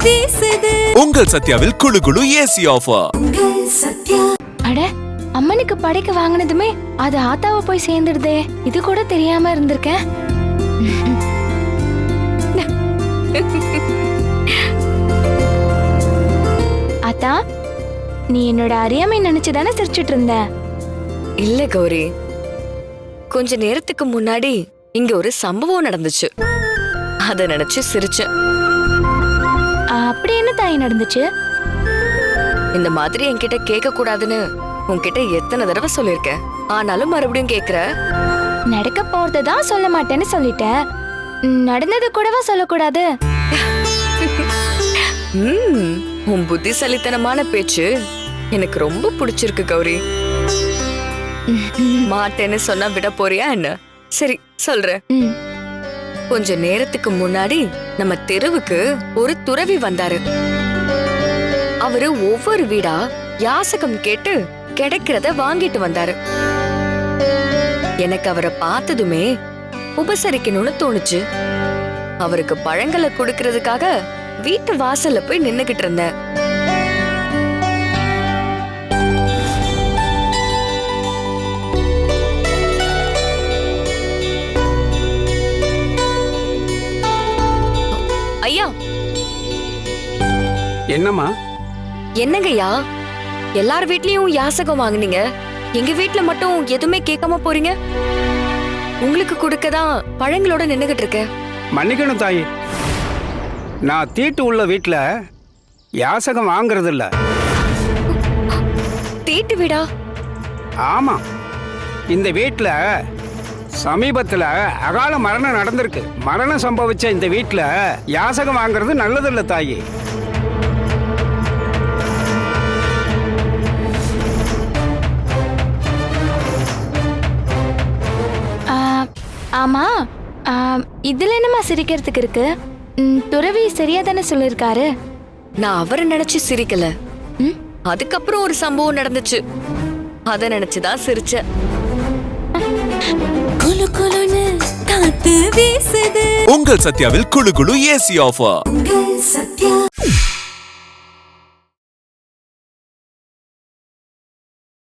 வீசுது. உங்கள் சத்யாவில் குளு குளு ஏசி ஆஃபர். அட, அம்மனுக்கு படைக்க வாங்கினதுமே அது ஆத்தாவை போய் சேர்ந்துடுதே. இது கூட தெரியாம இருந்திருக்கேன். ஆத்தா, நீ என்னோட அறியாமை நினைச்சுதானே சிரிச்சிட்டு இருந்த? இல்ல கௌரி, கொஞ்ச நேரத்துக்கு முன்னாடி இங்க ஒரு சம்பவம் நடந்துச்சு. அத நினைச்சு சிரிச்சேன். அப்படி என்ன தாய் நடந்துச்சு? இந்த மாதிரி என்கிட்ட கேட்க கூடாதுன்னு உன்கிட்ட எத்தனை தடவை சொல்லிருக்கேன். ஆனாலும் மறுபடியும் கேக்குற. நடக்க போறதுதான் சொல்ல மாட்டேன்னு சொல்லிட்டேன். நடந்தது கூடவா சொல்லக்கூடாது? உன் புத்திசாலித்தனமான பேச்சு எனக்கு ரொம்ப பிடிச்சிருக்கு கௌரி. மாட்டேன்னு சொன்னா விட போறியா என்ன? சரி, சொல்றேன். கொஞ்ச நேரத்துக்கு முன்னாடி நம்ம தெருவுக்கு ஒரு துறவி வந்தாரு. அவரு ஒவ்வொரு வீடா யாசகம் கேட்டு கிடைக்கிறத வாங்கிட்டு வந்தாரு. எனக்கு அவரை பார்த்ததுமே உபசரிக்கணும்னு தோணுச்சு. அவருக்கு பழங்களை கொடுக்கறதுக்காக வீட்டு வாசல்ல போய் நின்னுகிட்டு இருந்தேன். ஐயா, என்னம்மா? என்னங்கய்யா, எல்லார் வீட்லயும் யாசகம் வாங்குனீங்க, எங்க வீட்ல மட்டும் எதுவுமே கேட்காம போறீங்க? உங்களுக்கு கொடுக்கதான் பழங்களோட நின்னுகிட்டு இருக்கேன். மன்னிக்கணும் தாயி, நான் தீட்டு உள்ள வீட்ல யாசகம் வாங்குறது இல்ல. தீட்டு வீடா? ஆமா, இந்த வீட்ல சமீபத்துல அகால மரணம் நடந்திருக்கு. மரணம் சம்பவிச்ச இந்த வீட்ல யாசகம் வாங்குறது நல்லதில்ல தாயி. ஆமா, இதுல என்னமா சிரிக்கிறதுக்கு இருக்கு? துறவி சரியா தானே சொல்லிருக்காரு. நான் அவரை நினைச்சு சிரிக்கல. அதுக்கப்புறம் ஒரு சம்பவம் நடந்துச்சு, அத நினைச்சுதான் சிரிச்சேன். குளு குளுன்னு காத்து வீசுது. உங்கள் சத்யாவில் குளு குளு ஏசி ஆஃபர். உங்கள் சத்யா.